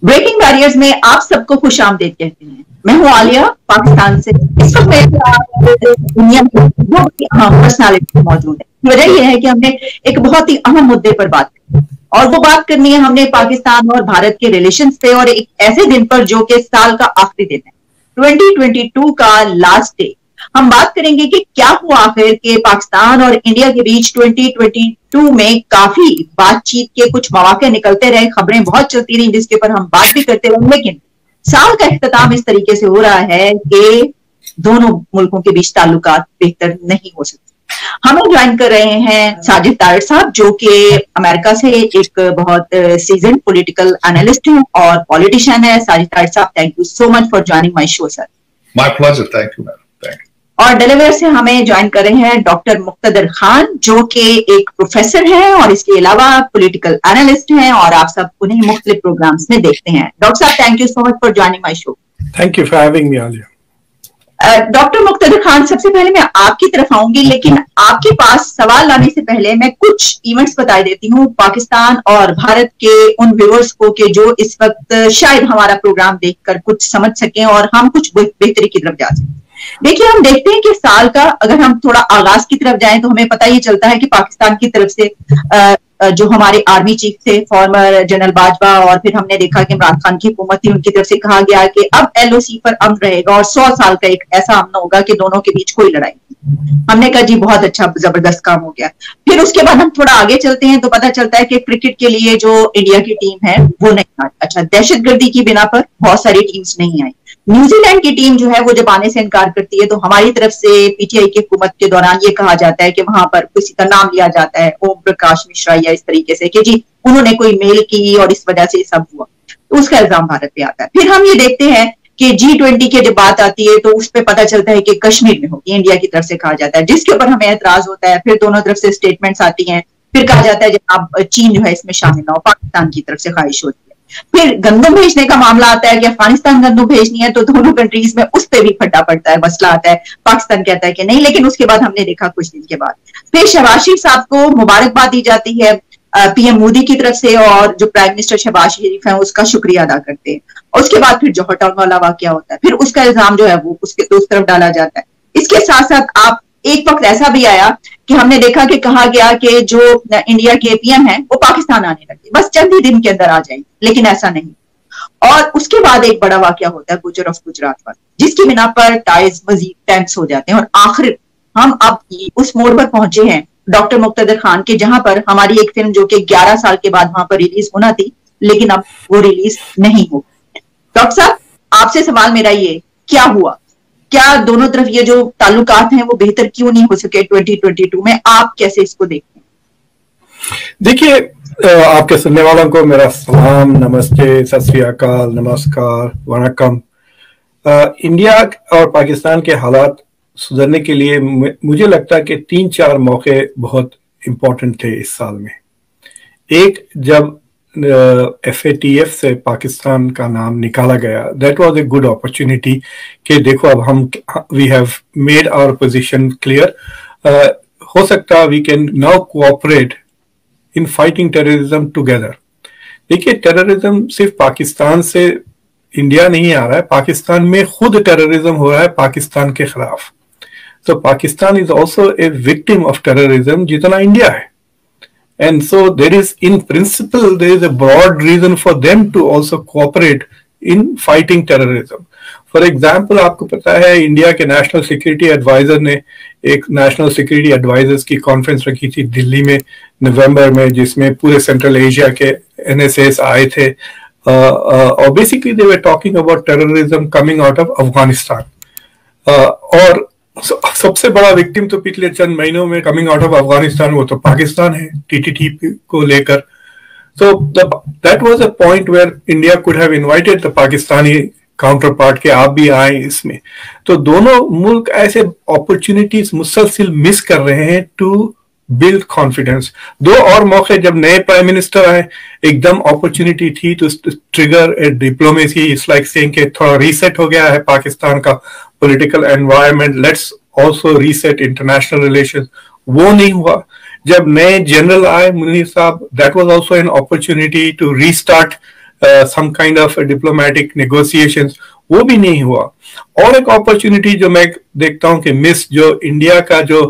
Breaking barriers में आप सबको खुश आमदीद कहते हैं। मैं हूं आलिया, पाकिस्तान से। इस वक्त मेरे साथ दुनिया की बहुत ही अहम पर्सनालिटी मौजूद है। वजह यह है कि हमने एक बहुत ही अहम मुद्दे पर बात की, और वो बात करनी है हमने पाकिस्तान और भारत के रिलेशंस पे, और एक ऐसे दिन पर जो कि साल का आखिरी दिन है, 2022 का लास्ट डे। हम बात करेंगे कि क्या हुआ आखिर के पाकिस्तान और इंडिया के बीच 2022 में काफी बातचीत के कुछ मौके निकलते रहे, खबरें बहुत चलती रही जिसके ऊपर हम बात भी करते रहे, लेकिन साल का इख्तिताम इस तरीके से हो रहा है कि दोनों मुल्कों के बीच ताल्लुकात बेहतर नहीं हो सकते। हमें ज्वाइन कर रहे हैं साजिद तारिर साहब, जो कि अमेरिका से एक बहुत सीजन पॉलिटिकल एनालिस्ट हैं और पॉलिटिशियन है। साजिद तारिर साहब, thank you so much for joining my show sir. My pleasure, thank you ma'am, thank you. और डेलावेयर से हमें ज्वाइन कर रहे हैं डॉक्टर मुक्तदर खान, जो कि एक प्रोफेसर हैं और इसके अलावा पॉलिटिकल एनालिस्ट हैं, और आप सब उन्हें मुख्तलिफ प्रोग्राम्स में देखते हैं। डॉक्टर साहब, thank you so much for joining my show. Thank you for having me Alia. Doctor Muqtedar Khan, सबसे पहले मैं आपकी तरफ आऊंगी, लेकिन आपके पास सवाल लाने से पहले मैं कुछ इवेंट्स बता देती हूँ पाकिस्तान और भारत के उन व्यूअर्स को कि जो इस वक्त शायद हमारा प्रोग्राम देखकर कुछ समझ सकें और हम कुछ बेहतरी की तरफ जा सकें। देखिए, हम देखते हैं कि साल का अगर हम थोड़ा आगाज की तरफ जाएं तो हमें पता ये चलता है कि पाकिस्तान की तरफ से जो हमारे आर्मी चीफ थे फॉर्मर जनरल बाजवा, और फिर हमने देखा कि इमरान खान की हुकूमत थी, उनकी तरफ से कहा गया कि अब LOC पर अमन रहेगा और 100 साल का एक ऐसा अमन होगा कि दोनों के बीच कोई लड़ाई नहीं। हमने कहा जी बहुत अच्छा, जबरदस्त काम हो गया। फिर उसके बाद हम थोड़ा आगे चलते हैं तो पता चलता है कि क्रिकेट के लिए जो इंडिया की टीम है वो नहीं आई। अच्छा, दहशतगर्दी की बिना पर बहुत सारी टीम्स नहीं आई। न्यूजीलैंड की टीम जो है वो जब आने से इनकार करती है तो हमारी तरफ से PTI की हुकूमत के दौरान ये कहा जाता है कि वहां पर किसी का नाम लिया जाता है, ओम प्रकाश मिश्रा या इस तरीके से, कि जी उन्होंने कोई मेल की और इस वजह से सब हुआ, तो उसका इल्जाम भारत पे आता है। फिर हम ये देखते हैं कि G20 की जब बात आती है तो उस पर पता चलता है कि कश्मीर में होगी, इंडिया की तरफ से कहा जाता है, जिसके ऊपर हमें एतराज होता है। फिर दोनों तरफ से स्टेटमेंट्स आती हैं, फिर कहा जाता है जनाब चीन जो है इसमें शामिल ना हो, पाकिस्तान की तरफ से ख्वाहिश होती है। फिर गंदम भेजने का मामला आता है कि अफगानिस्तान गंदम भेजनी है, तो दोनों कंट्रीज में उस पर भी फटा पड़ता है, मसला आता है, पाकिस्तान कहता है कि नहीं। लेकिन उसके बाद हमने देखा कुछ दिन के बाद फिर शहबाज शरीफ साहब को मुबारकबाद दी जाती है PM मोदी की तरफ से, और जो प्राइम मिनिस्टर शहबाज शरीफ है उसका शुक्रिया अदा करते हैं। और उसके बाद फिर जौहर टाउन वाला वाकया होता है, फिर उसका इल्जाम जो है वो उसके उस तरफ डाला जाता है। इसके साथ साथ आप एक वक्त ऐसा भी आया कि हमने देखा कि कहा गया कि जो इंडिया के PM हैं वो पाकिस्तान आने लगे, बस चंद ही दिन के अंदर आ जाएंगे, लेकिन ऐसा नहीं। और उसके बाद एक बड़ा वाकया होता है गुजर ऑफ गुजरात पर, जिसकी बिना पर टाइज मजीद टेंस हो जाते हैं, और आखिर हम अब उस मोड़ पर पहुंचे हैं डॉक्टर मुक्तदर खान के, जहां पर हमारी एक फिल्म जो कि 11 साल के बाद वहां पर रिलीज होना थी, लेकिन अब वो रिलीज नहीं हो। डॉक्टर साहब, आपसे सवाल मेरा ये, क्या हुआ? क्या दोनों तरफ ये जो ताल्लुकात हैं वो बेहतर क्यों नहीं हो सके 2022 में? आप कैसे इसको देखते हैं? देखिए, आपके सुनने वालों को मेरा सलाम, नमस्ते, सत श्री अकाल, नमस्कार, वनकम। इंडिया और पाकिस्तान के हालात सुधरने के लिए मुझे लगता है कि 3-4 मौके बहुत इम्पोर्टेंट थे इस साल में। एक, जब FATF से पाकिस्तान का नाम निकाला गया, that was a good opportunity कि देखो अब हम we have made our position clear, हो सकता है we can now cooperate in fighting terrorism together. देखिए, टेररिज्म सिर्फ पाकिस्तान से इंडिया नहीं आ रहा है, पाकिस्तान में खुद टेररिज्म हो रहा है पाकिस्तान के खिलाफ। तो Pakistan is also a victim of terrorism जितना इंडिया है। And so there is, in principle, there is a broad reason for them to also cooperate in fighting terrorism. For example, आपको पता है इंडिया के नेशनल सिक्योरिटी एडवाइजर ने एक national security advisers की conference रखी थी दिल्ली में नवंबर में, जिसमें पूरे सेंट्रल एशिया के NSAs आए थे, और basically they were talking about terrorism coming out of Afghanistan. और सबसे बड़ा विक्टिम तो पिछले चंद महीनों में कमिंग आउट ऑफ अफगानिस्तान वो तो पाकिस्तान है, TTP को लेकर। So that was a point where India could have invited the Pakistani counter part के आप भी आए इसमें। तो दोनों मुल्क ऐसे अपॉर्चुनिटीज मुसलसिल मिस कर रहे हैं टू बिल्ड कॉन्फिडेंस। 2 और मौके जब नए प्राइम मिनिस्टर आए, एकदम अपॉर्चुनिटी थी to trigger a diplomacy. It's like saying कि थोड़ा रीसेट हो गया है पाकिस्तान का political environment, let's also reset international relations. वो नहीं हुआ। जब नए जनरल आए मुनीर साहब, that was also an opportunity to restart some kind of diplomatic negotiations, वो भी नहीं हुआ। और एक अपॉर्चुनिटी जो मैं देखता हूं कि मिस, जो इंडिया का जो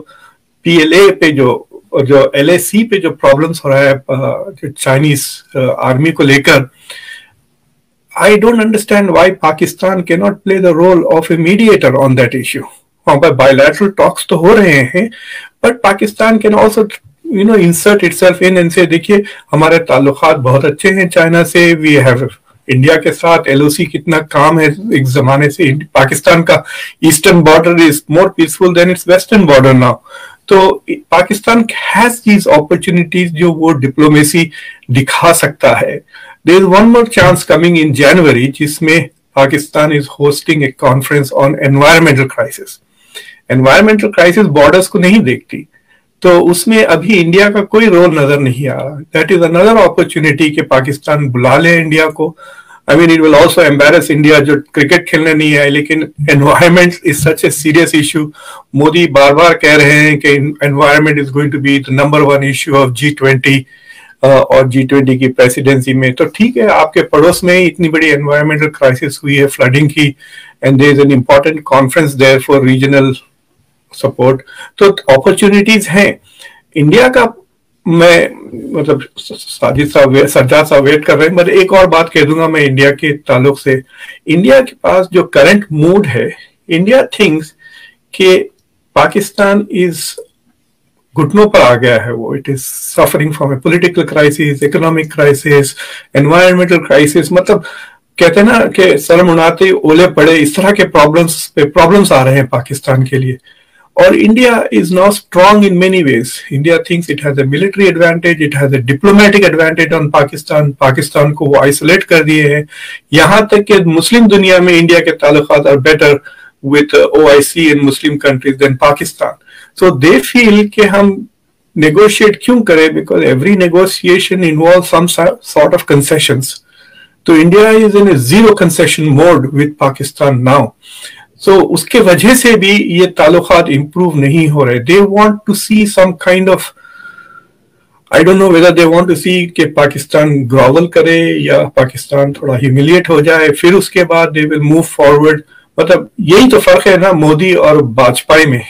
PLA पे जो LAC पे जो प्रॉब्लम्स हो रहा है जो चाइनीज आर्मी को लेकर, I don't understand why Pakistan cannot play the role of a mediator on that issue. वहां पर bilateral talks तो हो रहे हैं, but Pakistan can also insert itself in and say, देखिए हमारे ताल्लुकात बहुत अच्छे हैं चाइना से, we have इंडिया के साथ LOC कितना काम है एक जमाने से, पाकिस्तान का eastern border is more peaceful than its western border now. तो पाकिस्तान हैज दीज अपॉर्चुनिटीज जो वो डिप्लोमेसी दिखा सकता है। There is one more chance coming in January, जिसमें Pakistan is hosting a conference on environmental crisis. Environmental crisis borders को नहीं देखती, तो उसमें अभी इंडिया का कोई रोल नजर नहीं आ रहा। दैट इज अनदर अपॉर्चुनिटी कि पाकिस्तान बुला ले इंडिया को। I mean it will also embarrass India जो क्रिकेट खेलने नहीं आए, लेकिन environment is such a serious issue. Modi बार बार कह रहे हैं कि environment is going to be the number 1 issue of G20 और G20 की प्रेसिडेंसी में। तो ठीक है, आपके पड़ोस में ही इतनी बड़ी एनवायरमेंटल क्राइसिस हुई है, फ्लडिंग की, and there is an important conference there for regional support. तो अपॉर्चुनिटीज हैं इंडिया का। मैं मतलब सज्जाद सा वेट कर रहे हैं, मैं एक और बात कह दूंगा मैं इंडिया के ताल्लुक से। इंडिया के पास जो करंट मूड है, इंडिया थिंक्स कि पाकिस्तान इज घुटनों पर आ गया है, वो it is suffering from A political crisis, economic crisis, environmental crisis. मतलब कहते हैं ना कि सर मुनाते ओले पड़े, इस तरह के प्रॉब्लम्स आ रहे हैं पाकिस्तान के लिए। और India is now strong in many ways. India thinks it has a military advantage, it has a diplomatic advantage on Pakistan. Pakistan को वो आइसोलेट कर दिए हैं, यहाँ तक कि मुस्लिम दुनिया में इंडिया के ताल्लुकात are better with OIC and Muslim countries than Pakistan. So they feel कि हम negotiate क्यों करें, because every negotiation involves some sort of concessions. तो India is in a zero concession mode with Pakistan now. So उसके वजह से भी ये ताल्लुकात इम्प्रूव नहीं हो रहे। They want to see some kind of, I don't know whether they want to see कि पाकिस्तान ग्रोवल करे या पाकिस्तान थोड़ा ह्यूमिलिएट हो जाए, फिर उसके बाद दे विल मूव फॉरवर्ड। मतलब यही तो फर्क है ना मोदी और वाजपेयी में।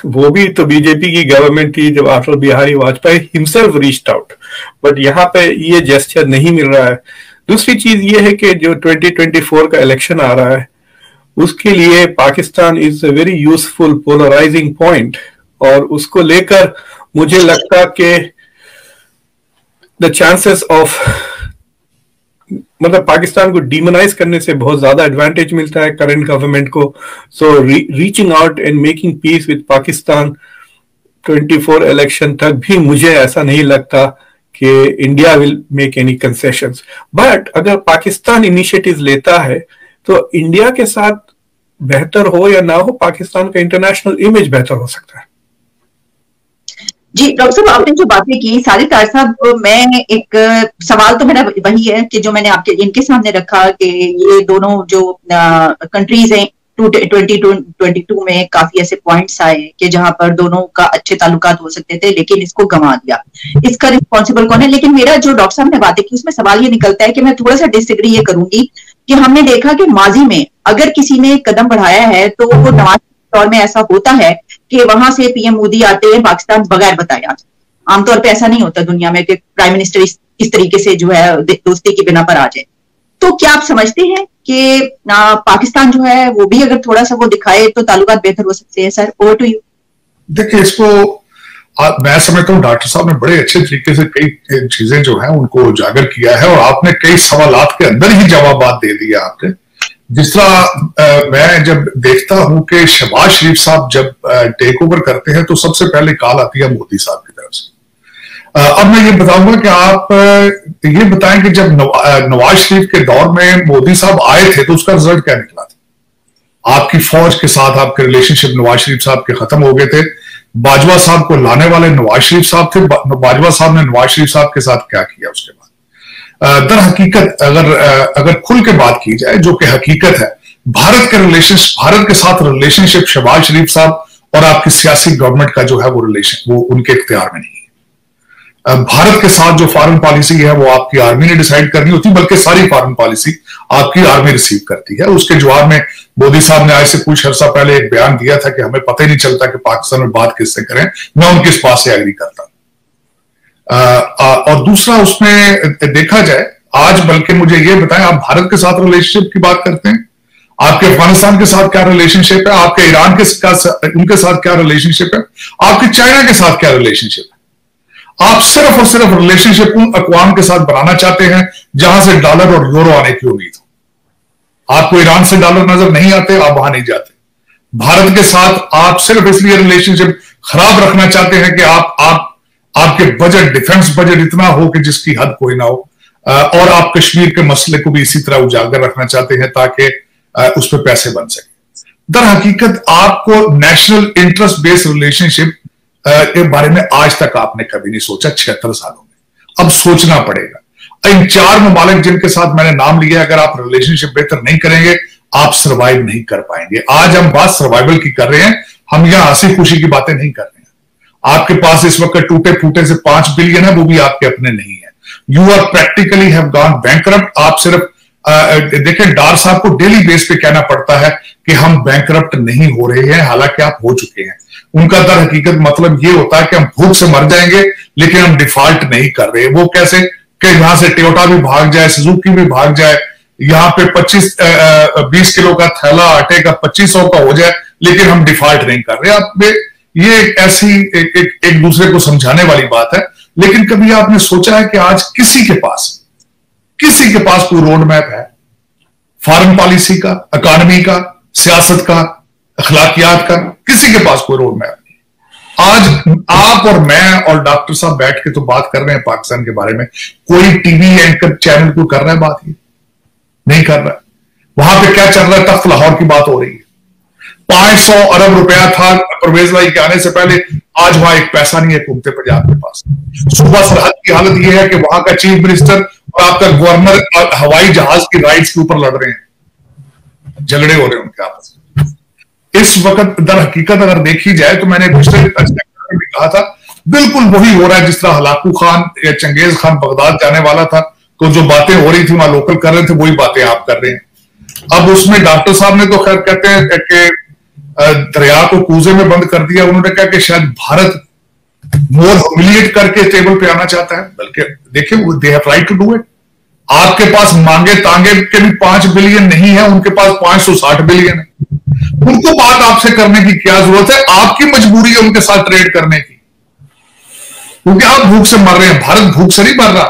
वो भी तो बीजेपी की गवर्नमेंट थी जब Atal Bihari Vajpayee himself reached out, but यहाँ पे ये जेस्चर नहीं मिल रहा है। दूसरी चीज ये है कि जो 2024 का इलेक्शन आ रहा है, उसके लिए Pakistan is a very useful polarising point, और उसको लेकर मुझे लगता कि द चांसेस ऑफ, मतलब पाकिस्तान को डिमोनाइज करने से बहुत ज्यादा एडवांटेज मिलता है करंट गवर्नमेंट को। So reaching out and making peace with Pakistan 24 election तक भी मुझे ऐसा नहीं लगता कि India will make any concessions. But अगर पाकिस्तान इनिशिएटिव लेता है तो इंडिया के साथ बेहतर हो या ना हो, पाकिस्तान का इंटरनेशनल इमेज बेहतर हो सकता है। जी डॉक्टर साहब, आपने जो बातें की साजिद तार साहब, मैं एक सवाल तो मेरा वही है कि जो मैंने आपके इनके सामने रखा कि ये दोनों जो कंट्रीज हैं 2022 में काफी ऐसे पॉइंट्स आए कि जहां पर दोनों का अच्छे ताल्लुकात हो सकते थे, लेकिन इसको गंवा दिया। इसका रिस्पॉन्सिबल कौन है? लेकिन मेरा जो डॉक्टर साहब ने बातें की उसमें सवाल ये निकलता है कि मैं थोड़ा सा डिसएग्री ये करूंगी कि हमने देखा कि माजी में अगर किसी ने कदम बढ़ाया है तो वो नवाज दौर में ऐसा होता है कि वहां से PM मोदी आते हैं पाकिस्तान बगैर बताया। आमतौर पे ऐसा नहीं होता दुनिया में कि प्राइम मिनिस्टर इस तरीके से जो है दोस्ती की बिना पर आ जाए। तो क्या आप समझते हैं कि पाकिस्तान जो है वो भी अगर थोड़ा सा वो दिखाए तो ताल्लुकात बेहतर हो सकते हैं? Sir, over to you. देखिए, इसको मैं समझता हूँ डॉक्टर साहब ने बड़े अच्छे तरीके से कई चीजें जो है उनको उजागर किया है, और आपने कई सवालात के अंदर ही जवाब दे दिया आपने। जिस तरह मैं जब देखता हूं कि शहबाज शरीफ साहब जब टेक ओवर करते हैं तो सबसे पहले कॉल आती है मोदी साहब की तरफ से। अब मैं ये बताऊंगा कि आप ये बताएं कि जब नवाज शरीफ के दौर में मोदी साहब आए थे तो उसका रिजल्ट क्या निकला था? आपकी फौज के साथ आपके रिलेशनशिप नवाज शरीफ साहब के खत्म हो गए थे। बाजवा साहब को लाने वाले नवाज शरीफ साहब थे। बाजवा साहब ने नवाज शरीफ साहब के साथ क्या किया उसके बाद? दर हकीकत अगर खुल के बात की जाए, जो कि हकीकत है, भारत के साथ रिलेशनशिप शहबाज शरीफ साहब और आपकी सियासी गवर्नमेंट का जो है वो रिलेशन वो उनके इख्तियार में नहीं भारत के साथ जो फॉरेन पॉलिसी है वो आपकी आर्मी ने डिसाइड करनी होती, बल्कि सारी फॉरेन पॉलिसी आपकी आर्मी रिसीव करती है। उसके जवाब में मोदी साहब ने आज से कुछ अर्सा पहले एक बयान दिया था कि हमें पता ही नहीं चलता कि पाकिस्तान में बात किससे करें। मैं उनकी इस बात से एग्री करता हूं। और दूसरा, उसमें देखा जाए आज, बल्कि मुझे ये बताएं, आप भारत के साथ रिलेशनशिप की बात करते हैं, आपके अफगानिस्तान के साथ क्या रिलेशनशिप है, आपके ईरान के उनके साथ क्या रिलेशनशिप है, आपके चाइना के साथ क्या रिलेशनशिप है। आप सिर्फ और सिर्फ रिलेशनशिप उन अक़वाम के साथ बनाना चाहते हैं जहां से डॉलर और यूरो आने की उम्मीद हो। आपको ईरान से डॉलर नजर नहीं आते, आप वहां नहीं जाते। भारत के साथ आप सिर्फ इसलिए रिलेशनशिप खराब रखना चाहते हैं कि आपके बजट, डिफेंस बजट इतना हो कि जिसकी हद कोई ना हो, और आप कश्मीर के मसले को भी इसी तरह उजागर रखना चाहते हैं ताकि उस पर पैसे बन सके। दर हकीकत आपको नेशनल इंटरेस्ट बेस्ड रिलेशनशिप के बारे में आज तक आपने कभी नहीं सोचा 76 सालों में। अब सोचना पड़ेगा। इन 4 ममालिक जिनके साथ मैंने नाम लिया, अगर आप रिलेशनशिप बेहतर नहीं करेंगे, आप सर्वाइव नहीं कर पाएंगे। आज हम बात सर्वाइवल की कर रहे हैं, हम यहां हंसी खुशी की बातें नहीं कर रहे हैं। आपके पास इस वक्त टूटे फूटे से 5 बिलियन है, वो भी आपके अपने नहीं है। You are practically have gone bankrupt. आप सिर्फ देखें, डार साहब को डेली बेस पे कहना पड़ता है कि हम बैंकरप्ट नहीं हो रहे हैं, हालांकि आप हो चुके हैं। उनका दर हकीकत मतलब ये होता है कि हम भूख से मर जाएंगे लेकिन हम डिफॉल्ट नहीं कर रहे। वो कैसे कि यहां से टोयोटा भी भाग जाए, सुजुकी भी भाग जाए, यहां पे 20 किलो का थैला आटे का 2500 का हो जाए, लेकिन हम डिफॉल्ट नहीं कर रहे। आप ये ऐसी एक दूसरे को समझाने वाली बात है। लेकिन कभी आपने सोचा है कि आज किसी के पास कोई रोड मैप है फॉरेन पॉलिसी का, इकोनॉमी का, सियासत का, अखलाकियात का? किसी के पास कोई रोड मैप नहीं। आज आप और मैं और डॉक्टर साहब बैठ के तो बात कर रहे हैं पाकिस्तान के बारे में, कोई टीवी एंकर चैनल को कर रहा है बात? ये नहीं कर रहा है। वहां पे क्या चल रहा है? तख्त लाहौर की बात हो रही है। 500 अरब रुपया था परवेज भाई के आने से पहले, आज वहां एक पैसा नहीं है हुकूमत पंजाब के पास। सूबा सरहद की हालत यह है कि वहां का चीफ मिनिस्टर और आपका गवर्नर हवाई जहाज की राइट्स के ऊपर लड़ रहे हैं, झगड़े हो रहे हैं उनके आपस में इस वक्त। दर हकीकत अगर देखी जाए तो मैंने पिछले भी कहा था, बिल्कुल वही हो रहा है जिस तरह हलाकू खान या चंगेज खान बगदाद जाने वाला था, तो जो बातें हो रही थी वहां लोकल कर रहे थे, वही बातें आप कर रहे हैं। अब उसमें डॉक्टर साहब ने तो खैर कहते हैं कि दरिया को कूजे में बंद कर दिया। उन्होंने कहा कि शायद भारत मोर ह्यूमिलिएट करके टेबल पे आना चाहता है, बल्कि देखिए they have right to do it. आपके पास मांगे तांगे के भी 5 बिलियन नहीं है, उनके पास 560 बिलियन है। उनको बात आपसे करने की क्या जरूरत है? आपकी मजबूरी है उनके साथ ट्रेड करने की, क्योंकि आप भूख से मर रहे हैं। भारत भूख से नहीं मर रहा।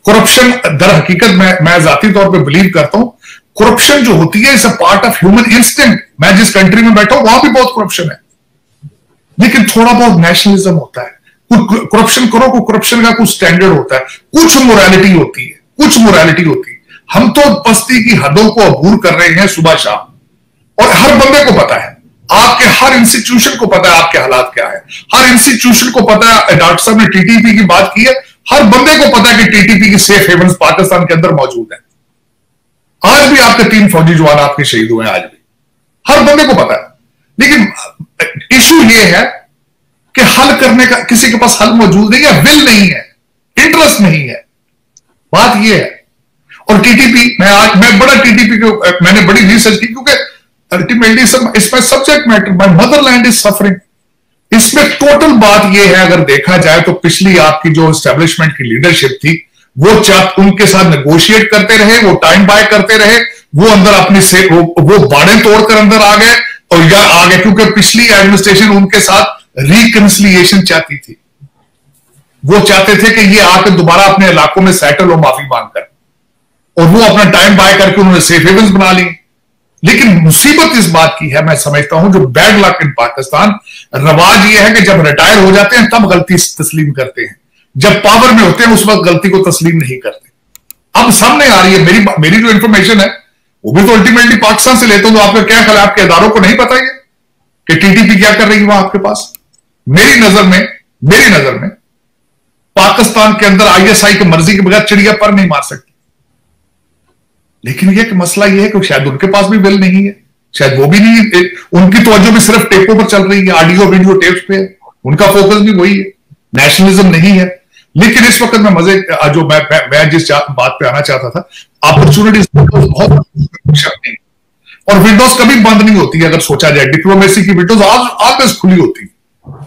करप्शन, दर हकीकत मैं जाती तौर पे बिलीव करता हूं, करप्शन जो होती है is a part of human instinct. मैं जिस कंट्री में बैठा हूं वहां भी बहुत करप्शन है, लेकिन थोड़ा बहुत नेशनलिज्म होता है। कुछ करप्शन करो, कुछ करप्शन का कुछ स्टैंडर्ड होता है, कुछ मोरालिटी होती है, कुछ मोरालिटी होती है। हम तो बस्ती की हदों को अबूर कर रहे हैं सुबह शाम, और हर बंदे को पता है, आपके हर इंस्टीट्यूशन को पता है आपके हालात क्या है, हर इंस्टीट्यूशन को पता है। डॉक्टर साहब ने टीटीपी की बात की है, हर बंदे को पता है कि टीटीपी की सेफ हेवन्स पाकिस्तान के अंदर मौजूद है। आज भी आपके 3 फौजी जवान आपके शहीद हुए हैं, आज भी हर बंदे को पता है। लेकिन इशू ये है कि हल करने का किसी के पास हल मौजूद नहीं है, विल नहीं है, इंटरेस्ट नहीं है। बात ये है। और टीटीपी, मैं बड़ा टीटीपी को मैंने बड़ी रिसर्च की, क्योंकि अल्टीमेटली इसमें subject matter, my Motherland is suffering. इसमें टोटल बात यह है, अगर देखा जाए तो पिछली आपकी जो एस्टेब्लिशमेंट की लीडरशिप थी, वो उनके साथ नेगोशिएट करते रहे, वो टाइम बाय करते रहे, वो अंदर अपनी से वो बाड़े तोड़कर अंदर आ गए और या आ गए, क्योंकि पिछली एडमिनिस्ट्रेशन उनके साथ रिकंसिलिएशन चाहती थी। वो चाहते थे कि ये आकर दोबारा अपने इलाकों में सेटल हो माफी मांगकर, और वो अपना टाइम बाय करके उन्होंने सेफ हेवन्स बना ली। लेकिन मुसीबत इस बात की है, मैं समझता हूं, जो बैड लक इन पाकिस्तान, रवाज ये है कि जब रिटायर हो जाते हैं तब गलती तस्लीम करते हैं, जब पावर में होते हैं उस वक्त गलती को तस्लीम नहीं करते। अब सामने आ रही है मेरी जो इंफॉर्मेशन है, वो भी तो अल्टीमेटली पाकिस्तान से लेता हूं, तो आपका क्या ख्याल है? आपके इदारों को नहीं पता है कि टीटीपी क्या कर रही है वहां आपके पास? मेरी नजर में पाकिस्तान के अंदर आईएसआई की मर्जी के बगैर चिड़िया पर नहीं मार सकती। लेकिन यह कि मसला यह है कि शायद उनके पास भी बिल नहीं है, शायद वो भी नहीं, उनकी तवज्जो भी सिर्फ टेपों पर चल रही है, ऑडियो वीडियो टेप्स पे, उनका फोकस भी वही है, नेशनलिज्म नहीं है। लेकिन इस वक्त मैं मजे जो मैं जिस बात पे आना चाहता था, अपॉर्चुनिटीज बहुत नहीं, और विंडोज कभी बंद नहीं होती है। अगर सोचा जाए डिप्लोमेसी की विंडोज ऑलवेज खुली होती है।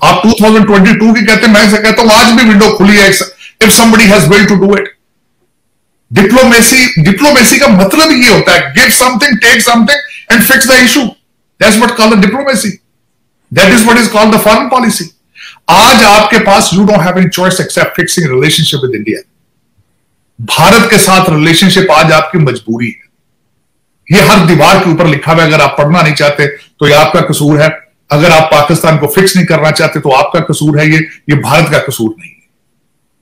आप 2022 की कहते हैं, मैं से कहता हूं आज भी विंडो खुली है if somebody has will to do it. Diplomacy का मतलब ये होता है give something, take something and fix the issue. That's what called the diplomacy, that is what is called the foreign policy. आज आपके पास you don't have any choice except fixing relationship with India. Bharat के साथ relationship आज आपकी मजबूरी है। ये हर दीवार के ऊपर लिखा हुआ है। अगर आप पढ़ना नहीं चाहते तो ये आपका कसूर है, अगर आप पाकिस्तान को फिक्स नहीं करना चाहते तो आपका कसूर है। ये भारत का कसूर नहीं है।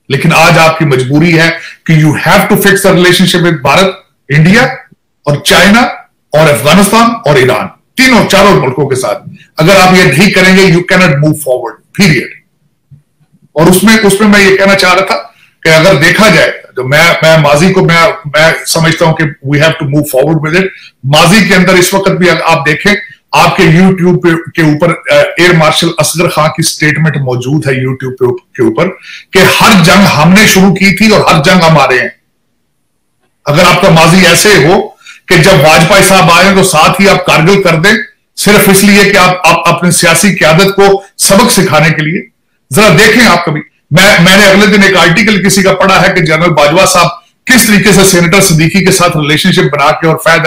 लेकिन आज आपकी मजबूरी है कि you have to fix the relationship with Bharat, India और चाइना और अफगानिस्तान और ईरान, तीनों चारों मुल्कों के साथ। अगर आप ये नहीं करेंगे you can not move forward, period. और उसमें मैं ये कहना चाह रहा था कि अगर देखा जाए तो मैं माजी को मैं समझता हूं कि we have to move forward with it. माजी के अंदर इस वक्त भी आप देखें, आपके यूट्यूब के ऊपर एयर मार्शल असगर खान की स्टेटमेंट मौजूद है यूट्यूब के ऊपर कि हर जंग हमने शुरू की थी और हर जंग हमारे हैं। अगर आपका माजी ऐसे हो कि जब वाजपेयी साहब आए तो साथ ही आप कारगिल कर दें सिर्फ इसलिए कि आप अपनी सियासी क्यादत को सबक सिखाने के लिए, जरा देखें आप कभी। मैंने अगले दिन एक आर्टिकल किसी का पढ़ा है कि जनरल बाजवा साहब किस तरीके से सेनेटर सिद्दीकी के साथ रिलेशनशिप बना के और फहद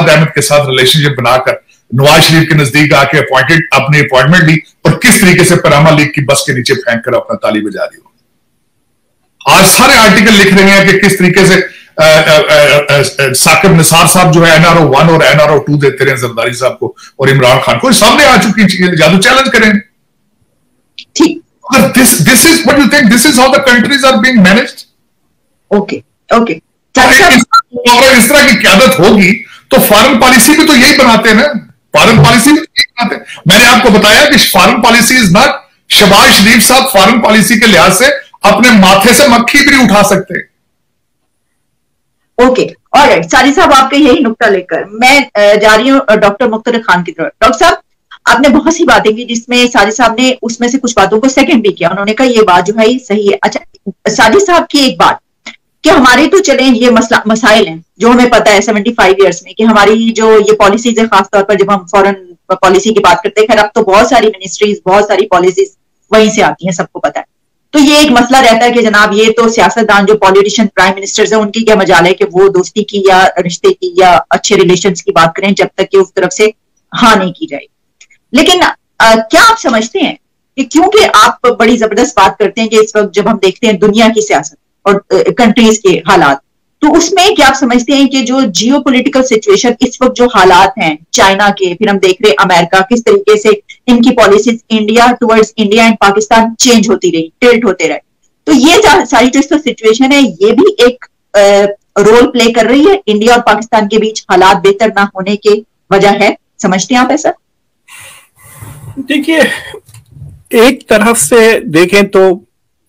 अहमद के साथ रिलेशनशिप बनाकर नवाज शरीफ के नजदीक आके अपनी अपॉइंटमेंट ली और किस तरीके से पनामा लीग की बस के नीचे फेंक कर अपना ताली बजा रही हो। आज सारे आर्टिकल लिख रहे हैं कि किस तरीके से साकिब निसार साहब जो है NRO 1 और NRO 2 देते रहे जरदारी साहब को और इमरान खान को। सामने आ चुकी चीजें, जादू चैलेंज करें। ठीक, this is what you think, this is how the countries are being managed. Okay. अगर इस तरह की क्यादत होगी तो फॉरेन पॉलिसी भी तो यही बनाते हैं ना। फॉरेन पॉलिसी भी तो यही बनाते हैं। मैंने आपको बताया कि foreign policy is not, Shahbaz Sharif साहब फॉरेन पॉलिसी के लिहाज से अपने माथे से मक्खी भी नहीं उठा सकते। ओके, ऑलराइट सारी साहब, आपके यही नुक्ता लेकर मैं जा रही हूँ डॉक्टर मुख्तार खान की तरफ। डॉक्टर साहब, आपने बहुत सी बातें की जिसमें साजिद साहब ने उसमें से कुछ बातों को सेकंड भी किया। उन्होंने कहा ये बात जो है सही है। अच्छा, साजिद साहब की एक बात कि हमारे तो चले ये मसाइल हैं जो हमें पता है 75 ईयर्स में कि हमारी जो ये पॉलिसीज है, खासतौर पर जब हम फॉरेन पॉलिसी की बात करते हैं, खैर अब तो बहुत सारी मिनिस्ट्रीज, बहुत सारी पॉलिसीज वहीं से आती हैं, सबको पता है। तो ये एक मसला रहता है कि जनाब ये तो सियासतदान जो पॉलिटिशियन प्राइम मिनिस्टर्स हैं उनकी क्या मजाल है कि वो दोस्ती की या रिश्ते की या अच्छे रिलेशंस की बात करें जब तक कि उस तरफ से हाँ नहीं की जाए। लेकिन क्या आप समझते हैं कि क्योंकि आप बड़ी जबरदस्त बात करते हैं कि इस वक्त जब हम देखते हैं दुनिया की सियासत और कंट्रीज के हालात, तो उसमें क्या आप समझते हैं कि जो जियोपॉलिटिकल सिचुएशन इस वक्त जो हालात हैं चाइना के, फिर हम देख रहे हैं अमेरिका किस तरीके से इनकी policies India towards India and Pakistan change होती रही, टिल्ट होते रहे, तो ये सारी जो सिचुएशन है ये भी एक रोल प्ले कर रही है इंडिया और पाकिस्तान के बीच हालात बेहतर ना होने की वजह है, समझते हैं आप ऐसा? देखिए, एक तरफ से देखें तो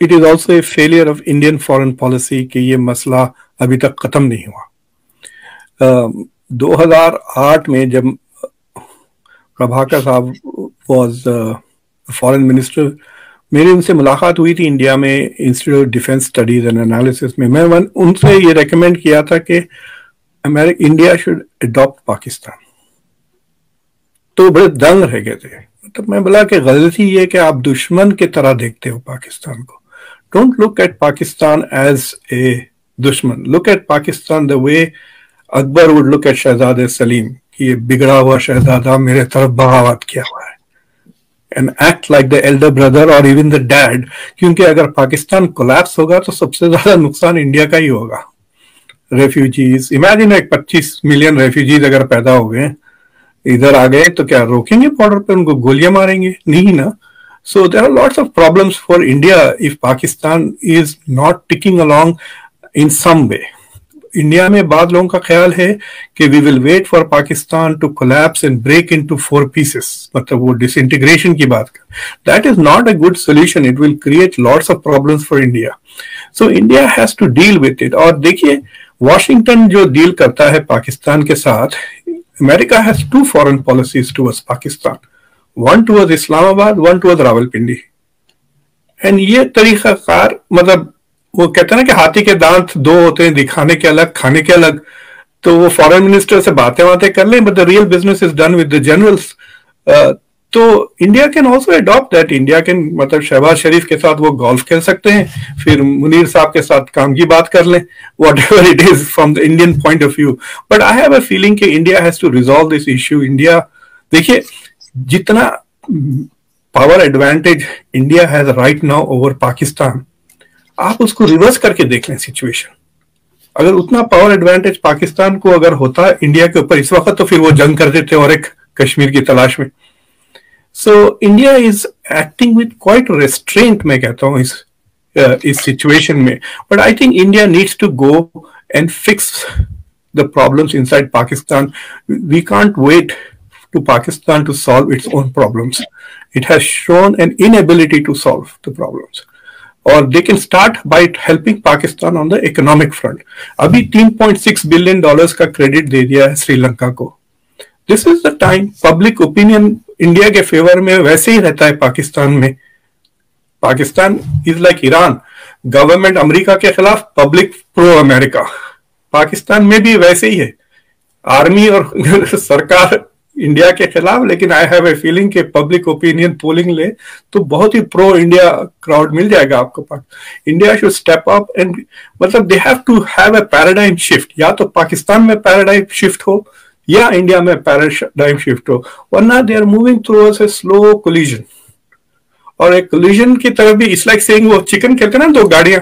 it is also a failure of Indian foreign policy कि ये मसला अभी तक खत्म नहीं हुआ। 2008 में जब प्रभाकर साहब वॉज फॉरेन मिनिस्टर, मेरी उनसे मुलाकात हुई थी इंडिया में institute of defence studies and analysis में। मैं उनसे ये रेकमेंड किया था कि इंडिया शुड अडॉप्ट पाकिस्तान। तो बड़े दंग रह गए थे। तो मैं बोला कि गलती ये कि आप दुश्मन की तरह देखते हो पाकिस्तान को। Don't look at Pakistan as a दुश्मन, look at Pakistan the way Akbar would look at शहजादे सलीम कि ये बिगड़ा हुआ शहजादा मेरे तरफ बगावत किया हुआ है, and act like the Elder brother और इवन द डैड। क्योंकि अगर पाकिस्तान कोलैप्स होगा तो सबसे ज्यादा नुकसान इंडिया का ही होगा। रेफ्यूजीज, इमेजिन 25 मिलियन रेफ्यूजीज अगर पैदा हो गए इधर आ गए तो क्या रोकेंगे बॉर्डर पे? उनको गोलियां मारेंगे? नहीं ना। So there are lots of problems for India if Pakistan is not ticking along in some way. India में बाद लोगों का ख्याल है कि we will wait for Pakistan to collapse and break into 4 pieces, मतलब वो डिसइंटीग्रेशन की बात कर। That is not a good solution, it will create lots of problems for India. So India has to deal with it. और देखिए, Washington जो deal करता है पाकिस्तान के साथ, America has 2 foreign policies towards Pakistan, one towards Islamabad, one towards Rawalpindi. And ये तरीकाकार, मतलब वो कहते हैं ना कि हाथी के दांत दो होते हैं, दिखाने के अलग खाने के अलग। तो वो फॉरेन मिनिस्टर से बातें कर लें, but the real business is done with the generals. तो India can also adopt that. India can, मतलब शहबाज शरीफ के साथ वो गोल्फ खेल सकते हैं, फिर मुनीर साहब के साथ काम की बात कर लें, whatever it is from the Indian point of view. But I have a feeling कि India has to resolve this issue. India, देखिए, जितना power advantage India has right now over Pakistan, आप उसको रिवर्स करके देख लें सिचुएशन। अगर उतना पावर एडवांटेज पाकिस्तान को अगर होता इंडिया के ऊपर इस वक्त, तो फिर वो जंग कर देते और एक कश्मीर की तलाश में। So India is acting with quite restraint, मैं कहता हूं इस सिचुएशन में। But I think India needs to go and fix the problems inside Pakistan. We can't wait to Pakistan to solve its own problems. It has shown an inability to solve the problems. Or they can start by helping Pakistan on the economic front. अभी $3.6 billion का credit दे दिया है श्रीलंका को। This is the time. Public opinion India के favour में वैसे ही रहता है पाकिस्तान में। Pakistan is like Iran. Government America के खिलाफ, पब्लिक प्रो अमेरिका। पाकिस्तान में भी वैसे ही है, आर्मी और सरकार इंडिया के खिलाफ, लेकिन आई हैव ए फीलिंग कि पब्लिक ओपिनियन पोलिंग ले तो बहुत ही प्रो इंडिया क्राउड मिल जाएगा आपको पास। India should step up and, मतलब they have to have a paradigm shift. या तो पाकिस्तान में पैराडाइम शिफ्ट हो या इंडिया में पैराडाइम शिफ्ट हो, वरना they are moving towards a slow collision. और एक कोलिजन की तरफ भी, इट्स लाइक सेइंग, वो चिकन कहते हैं ना, दो गाड़ियां,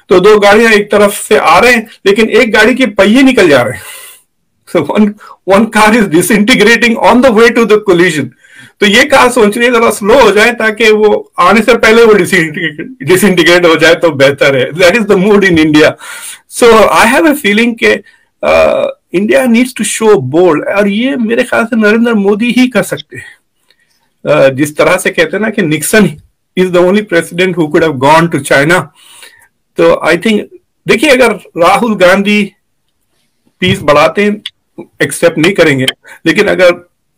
तो दो गाड़ियां एक तरफ से आ रहे हैं, लेकिन एक गाड़ी के पहिए निकल जा रहे हैं। So one car is disintegrating on the way to the collision. तो ये कार सोच रही है जरा स्लो हो जाए ताकि वो आने से पहले वो डिसइंटीग्रेट हो जाए तो बेहतर है। That is the mood in India. So I have a feeling कि India needs to show bold, और ये मेरे ख्याल से नरेंद्र मोदी ही कर सकते हैं। जिस तरह से कहते हैं ना कि Nixon is the only president who could have gone to China. तो I think, देखिए, अगर राहुल गांधी पीस बढ़ाते हैं, एक्सेप्ट नहीं करेंगे, लेकिन अगर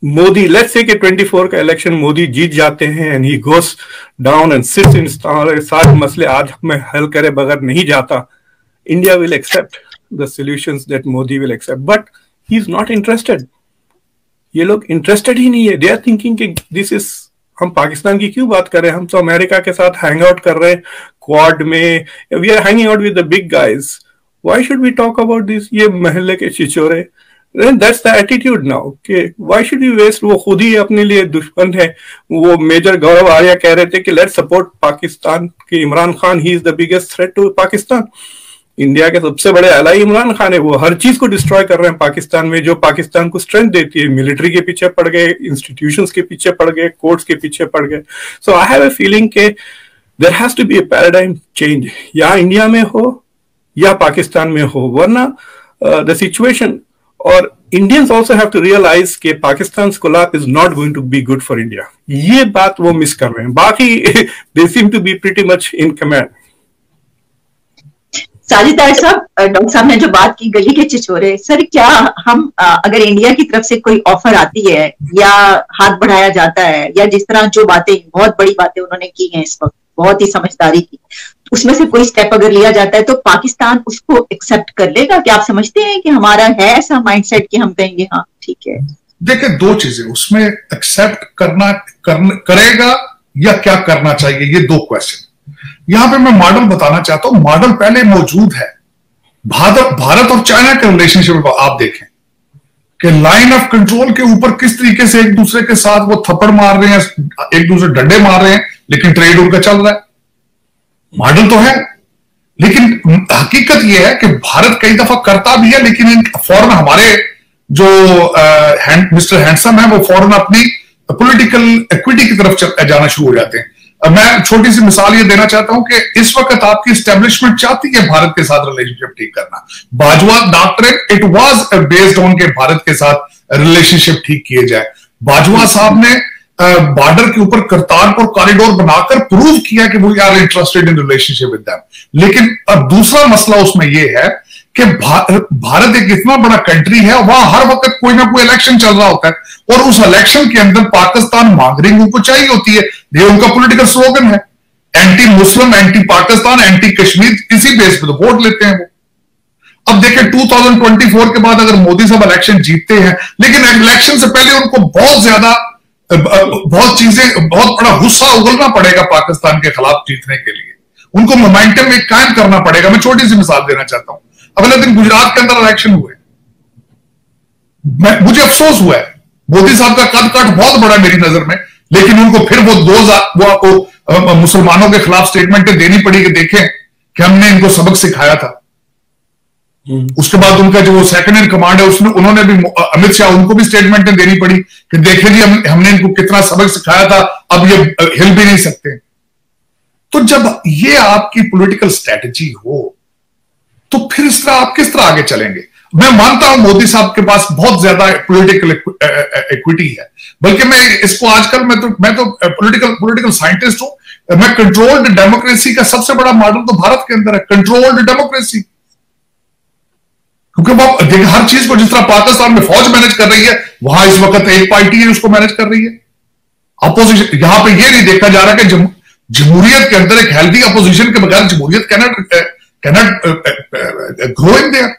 मोदी, लेट्स से कि 24 का इलेक्शन मोदी जीत जाते हैं and he goes down and sits in, सारे मसले आज में हल करे बगैर नहीं जाता, India will accept the solutions that Modi will accept, but he is not interested. ये लोग इंटरेस्टेड ही नहीं है। दे आर थिंकिंग कि दिस इज, हम पाकिस्तान की क्यों बात कर रहे हैं, हम तो अमेरिका के साथ हैंग आउट कर रहे हैं क्वाड में, we are hanging out with the big guys, why should we talk about this, ये महल्ले के छिछोरे। That's the attitude now. कि why should we waste? वो खुद ही अपने लिए दुश्मन है। वो मेजर गौरव आर्या कह रहे थे कि let's support पाकिस्तान कि Imran Khan, he is the biggest threat to Pakistan. India के सबसे बड़े एलाई इमरान खान है, वो हर चीज को डिस्ट्रॉय कर रहे हैं पाकिस्तान में, जो पाकिस्तान को स्ट्रेंथ देती है। मिलिट्री के पीछे पड़ गए, इंस्टीट्यूशंस के पीछे पड़ गए, कोर्ट्स के पीछे पड़ गए। So I have a feeling के there has to be a paradigm change, या इंडिया में हो या पाकिस्तान में हो, वरना द सिचुएशन, और Indians also have to realise कि Pakistan collapse is not going to be good for India. ये बात वो मिस कर रहे हैं, बाकी they seem to be pretty much in command. Sajid Tariq साहब, डॉक्टर साहब ने जो बात की गली के छिछोरे, सर क्या हम अगर इंडिया की तरफ से कोई ऑफर आती है या हाथ बढ़ाया जाता है, या जिस तरह जो बातें, बहुत बड़ी बातें उन्होंने की हैं इस वक्त, बहुत ही समझदारी की, उसमें से कोई स्टेप अगर लिया जाता है तो पाकिस्तान उसको एक्सेप्ट कर लेगा? क्या आप समझते हैं कि हमारा है ऐसा माइंडसेट कि हम कहेंगे हाँ ठीक है? देखिए, दो चीजें उसमें, एक्सेप्ट करेगा या क्या करना चाहिए, ये दो क्वेश्चन। यहां पे मैं मॉडल बताना चाहता हूं। मॉडल पहले मौजूद है। भारत और चाइना के रिलेशनशिप आप देखें कि लाइन ऑफ कंट्रोल के ऊपर किस तरीके से एक दूसरे के साथ वो थप्पड़ मार रहे हैं, एक दूसरे डंडे मार रहे हैं, लेकिन ट्रेड उनका चल रहा है। मॉडल तो है, लेकिन हकीकत यह है कि भारत कई दफा करता भी है, लेकिन फौरन हमारे जो मिस्टर हैंडसम है वो फौरन अपनी पॉलिटिकल इक्विटी की तरफ जाना शुरू हो जाते हैं। मैं छोटी सी मिसाल ये देना चाहता हूं कि इस वक्त आपकी एस्टेब्लिशमेंट चाहती है भारत के साथ रिलेशनशिप ठीक करना। Bajwa doctorate it was based on के भारत के साथ रिलेशनशिप ठीक किए जाए। बाजवा साहब ने बॉर्डर के ऊपर करतारपुर कॉरिडोर बनाकर प्रूव किया कि we are interested in relationship with them. लेकिन अब दूसरा मसला उसमें यह है कि भारत एक इतना बड़ा कंट्री है, वहां हर वक्त कोई ना कोई इलेक्शन चल रहा होता है, और उस इलेक्शन के अंदर पाकिस्तान मॉनिटरिंग उनको चाहिए होती है, ये उनका पॉलिटिकल स्लोगन है। Anti Muslim, anti Pakistan, anti Kashmir, इसी बेस पे तो वोट लेते हैं वो। अब देखें 2024 के बाद अगर मोदी साहब इलेक्शन जीतते हैं, लेकिन इलेक्शन से पहले उनको बहुत ज्यादा बहुत चीजें, बहुत बड़ा गुस्सा उगलना पड़ेगा पाकिस्तान के खिलाफ जीतने के लिए। उनको मोमेंटम एक कायम करना पड़ेगा। मैं छोटी सी मिसाल देना चाहता हूं। अगले दिन गुजरात के अंदर इलेक्शन हुए, मुझे अफसोस हुआ है, मोदी साहब का कद काट बहुत बड़ा मेरी नजर में, लेकिन उनको फिर वो आपको मुसलमानों के खिलाफ स्टेटमेंटें देनी पड़ी कि देखें कि हमने इनको सबक सिखाया था। उसके बाद उनका जो सेकंड इन कमांड है उसने, उन्होंने भी, अमित शाह, उनको भी स्टेटमेंटें देनी पड़ी कि देखें जी हमने इनको कितना सबक सिखाया था, अब ये हिल भी नहीं सकते। तो जब ये आपकी पॉलिटिकल स्ट्रेटजी हो तो फिर इस तरह आप किस तरह आगे चलेंगे? मैं मानता हूं मोदी साहब के पास बहुत ज्यादा पॉलिटिकल इक्विटी है, बल्कि मैं इसको आजकल मैं तो पॉलिटिकल साइंटिस्ट हूं। मैं कंट्रोल्ड डेमोक्रेसी का सबसे बड़ा मॉडल तो भारत के अंदर है, कंट्रोल्ड डेमोक्रेसी। क्योंकि वो देखिए हर चीज को, जिस तरह पाकिस्तान में फौज मैनेज कर रही है, वहां इस वक्त एक पार्टी है उसको मैनेज कर रही है। अपोजिशन, यहां पे ये नहीं देखा जा रहा कि जमहूरियत के अंदर एक हेल्दी अपोजिशन के बगैर जमहूरियत कैनॉट ग्रो इन देयर।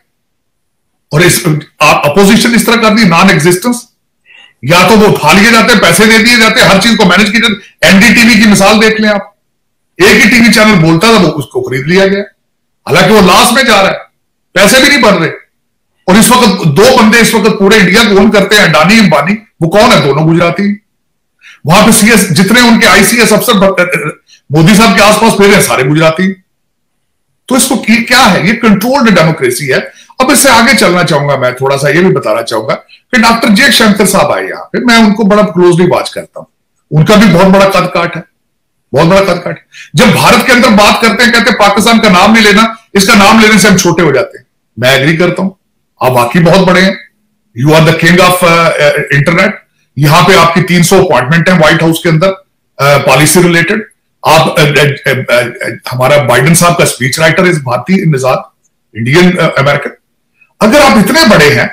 और इस अपोजिशन इस तरह कर दी नॉन एग्जिस्टेंस, या तो वो उठा लिए जाते हैं, पैसे दे दिए जाते हैं, हर चीज को मैनेज किया जाता है। एनडीटीवी की मिसाल देख लें आप, एक ही टीवी चैनल बोलता था, वो उसको खरीद लिया गया, हालांकि वो लॉस में जा रहा है, पैसे भी नहीं बढ़ रहे। और इस वक्त दो बंदे इस वक्त पूरे इंडिया को ओन करते हैं, अडानी अंबानी। वो कौन है? दोनों गुजराती। वहां पे सीएस जितने उनके आईसीएस अफसर मोदी साहब के आसपास फिर हैं, सारे गुजराती। तो इसको क्या है? ये कंट्रोल्ड डेमोक्रेसी है। अब इससे आगे चलना चाहूंगा, मैं थोड़ा सा ये भी बताना चाहूंगा कि डॉक्टर जयशंकर साहब आए यहां पे, मैं उनको बड़ा क्लोजली वॉच करता हूं। उनका भी बहुत बड़ा कद काट है, बहुत बड़ा कद काट। जब भारत के अंदर बात करते हैं, कहते हैं पाकिस्तान का नाम नहीं लेना, इसका नाम लेने से हम छोटे हो जाते हैं। मैं एग्री करता हूं, आप वाकई बहुत बड़े हैं, you are the king of internet. यहां पे आपकी 300 अपॉइंटमेंट है व्हाइट हाउस के अंदर, पॉलिसी रिलेटेड। आप हमारा बाइडेन साहब का स्पीच राइटर इस भारतीय निजात, इंडियन अमेरिकन। अगर आप इतने बड़े हैं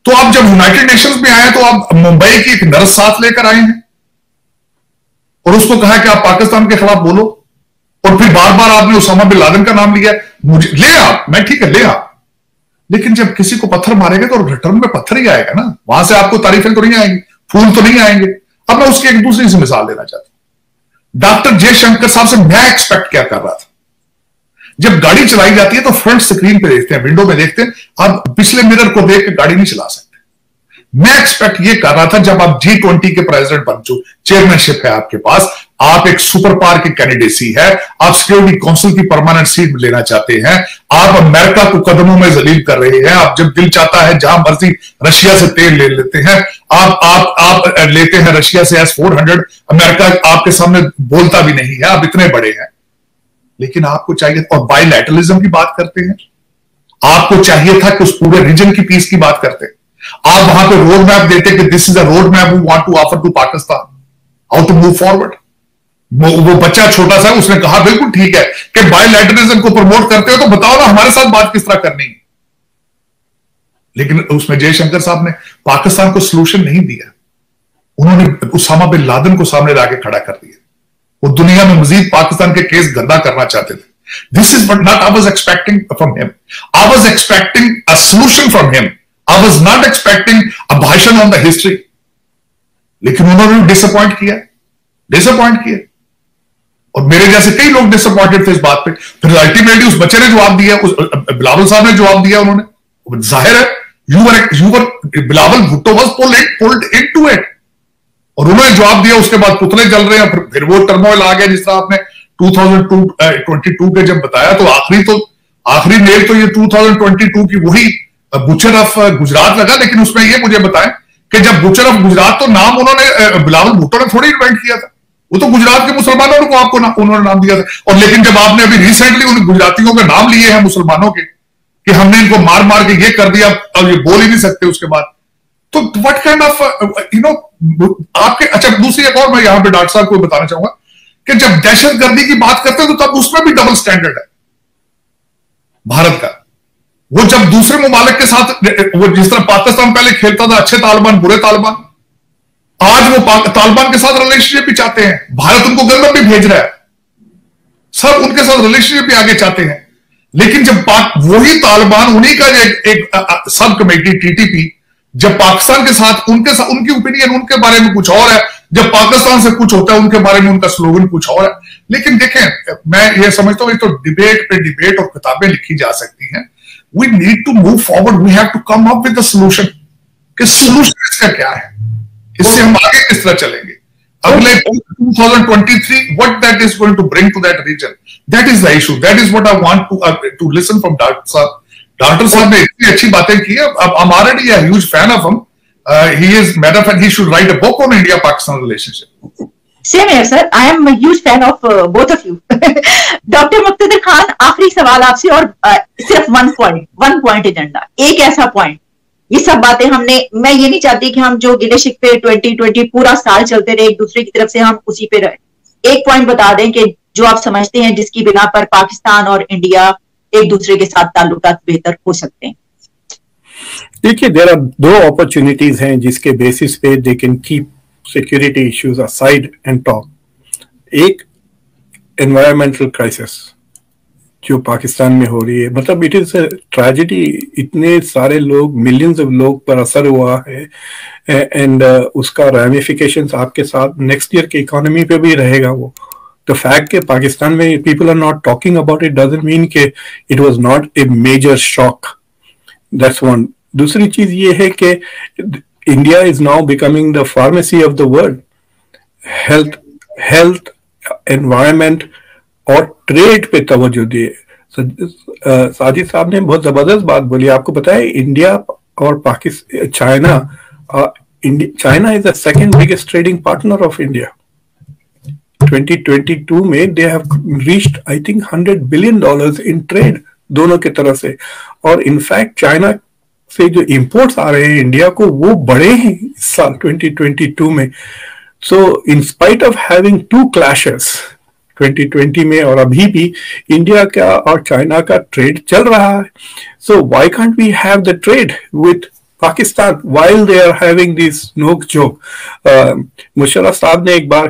तो आप जब यूनाइटेड नेशंस में आए तो आप मुंबई की एक नर्स साथ लेकर आए हैं और उसको कहा कि आप पाकिस्तान के खिलाफ बोलो, और फिर बार बार आपने उसामा बिन लादेन का नाम लिया। मुझे ले आप, मैं ठीक है ले आप, लेकिन जब किसी को पत्थर मारेंगे तो रिटर्न में पत्थर ही आएगा ना, वहां से आपको तारीफें तो नहीं आएंगी, फूल तो नहीं आएंगे। अब मैं उसकी एक दूसरी से मिसाल देना चाहता हूं। डॉक्टर जयशंकर साहब से मैं एक्सपेक्ट क्या कर रहा था, जब गाड़ी चलाई जाती है तो फ्रंट स्क्रीन पे देखते हैं, विंडो में देखते हैं, आप पिछले मिरर को देख के गाड़ी नहीं चला सकते। मैं एक्सपेक्ट ये कर रहा था, जब आप G20 के प्रेसिडेंट बन चुके, चेयरमैनशिप है आपके पास, आप एक सुपर पावर की कैंडिडेसी है, आप सिक्योरिटी काउंसिल की परमानेंट सीट लेना चाहते हैं, आप अमेरिका को कदमों में जलील कर रहे हैं, आप जब दिल चाहता है जहां मर्जी रशिया से तेल ले लेते हैं, आप लेते हैं रशिया से S-400, अमेरिका आपके सामने बोलता भी नहीं है, आप इतने बड़े हैं। लेकिन आपको चाहिए, और बायलैटरलिज्म की बात करते हैं, आपको चाहिए था कि उस पूरे रीजन की पीस की बात करते, आप वहां पे रोड मैप देते कि this is a road map we want to offer to Pakistan, how to move forward. वो बच्चा छोटा सा, उसने कहा बिल्कुल ठीक है कि बायलैटरलिज्म को प्रमोट करते हो तो बताओ ना हमारे साथ बात किस तरह करनी है। लेकिन उसमें जयशंकर साहब ने पाकिस्तान को सोल्यूशन नहीं दिया, उन्होंने उसामा बिन लादेन को सामने लाके खड़ा कर दिया। वो दुनिया में मजीद पाकिस्तान के केस गंदा करना चाहते थे। This is not I was expecting from him, I was expecting a solution from him, I was not expecting a भाषण ऑन द हिस्ट्री। लेकिन उन्होंने डिसअपॉइंट किया, डिसअपॉइंट किया, और मेरे जैसे कई लोग डिसअपॉइंटेड थे इस बात पे। फिर अल्टीमेटली उस बच्चे ने जवाब दिया, उस बिलावल साहब ने जवाब दिया, उन्होंने, जाहिर है your Bilawal Bhutto was pulled into it, और उन्होंने जवाब दिया। उसके बाद पुतले जल रहे हैं, फिर वो टर्मोइल आ गया, जिस तरह आपने 2022 के जब बताया, तो आखिरी मेल तो ये 2022 की वही बुचर ऑफ गुजरात लगा। लेकिन उसमें ये मुझे बताएं कि जब बुचर ऑफ गुजरात, तो नाम उन्होंने बिलावल भुट्टो ने थोड़ी इन्वेंट किया था, वो तो गुजरात के मुसलमानों को आपको उन्होंने नाम दिया था। और लेकिन जब आपने अभी रिसेंटली उन गुजरातियों के नाम लिए हैं मुसलमानों के कि हमने इनको मार मार के ये कर दिया, अब ये बोल ही नहीं सकते उसके बाद, तो व्हाट काइंड ऑफ आपके। अच्छा, दूसरी एक और मैं यहां पे डॉक्टर साहब को बताना चाहूंगा कि जब दहशतगर्दी की बात करते हैं तो तब उसमें भी डबल स्टैंडर्ड है भारत का। वो जब दूसरे मुमालिक के साथ, वो जिस तरह पाकिस्तान पहले खेलता था अच्छे तालिबान बुरे तालिबान, आज वो तालिबान के साथ रिलेशनशिप भी चाहते हैं, भारत उनको गंदम भी भेज रहा है। सब उनके साथ रिलेशनशिप भी आगे चाहते हैं। लेकिन जब वही तालिबान, उन्हीं का एक सब कमेटी टीटीपी, जब पाकिस्तान के साथ उनकी ओपिनियन उनके बारे में कुछ और है, जब पाकिस्तान से कुछ होता है उनके बारे में उनका स्लोगन कुछ और है। लेकिन देखें, मैं ये समझता हूं तो डिबेट पे डिबेट और किताबें लिखी जा सकती हैं। We need to move forward, we have to come up with the solution कि सोल्यूशन इसका क्या है, इससे हम आगे किस तरह चलेंगे अगले 2023, what that is going to bring to that region, that is the issue, that is what I want to listen from Dr. साहब। डॉक्टर साहब ने इतनी अच्छी बातें की है। I'm already a huge fan of him. He is, matter of fact, he should write a book on India-Pakistan relationship. Same here, sir. I am a huge fan of both of you. Doctor Muqtedar Khan, आखिरी सवाल आपसे, और सिर्फ one point agenda, एक ऐसा point. ये सब बातें मैं ये नहीं चाहती कि हम जो गिले शिकवे 2020 पूरा साल चलते रहे एक दूसरे की तरफ से, हम उसी पे रहे। एक पॉइंट बता दें कि जो आप समझते हैं जिसकी बिना पर पाकिस्तान और इंडिया एक दूसरे के साथ ताल्लुकात बेहतर हो सकते हैं। देखिए, देयर आर दो अपॉर्चुनिटीज हैं जिसके बेसिस पे they can keep security issues aside and talk. एक, एनवायरमेंटल क्राइसिस जो पाकिस्तान में हो रही है, मतलब इट इज ट्रेजेडी। इतने सारे लोग, मिलियंस ऑफ लोग पर असर हुआ है, एंड उसका रैमिफिकेशंस आपके साथ नेक्स्ट ईयर की इकोनॉमी पे भी रहेगा। वो द फैक्ट कि पाकिस्तान में people are not talking about it doesn't mean कि it was not a major shock. That's one. दूसरी चीज ये है कि India is now becoming the pharmacy of the world. Health, environment और ट्रेड पे तवज्जो दिए। साजिद साहब ने बहुत जबरदस्त बात बोली। आपको पता है, इंडिया और Pakistan, China is the second biggest trading partner of India. 2022 में they have reached I think $100 billion in trade दोनों की तरफ से। और इनफैक्ट चाइना से जो इंपोर्ट्स आ रहे हैं इंडिया को, वो बढ़े हैं इस साल 2022 में। So in spite of having two clashes 2020 में और अभी भी इंडिया का और चाइना का ट्रेड चल रहा है। So why can't we have the trade with Pakistan while they are having this नोक जोक। मुशर्रफ साहब ने एक बार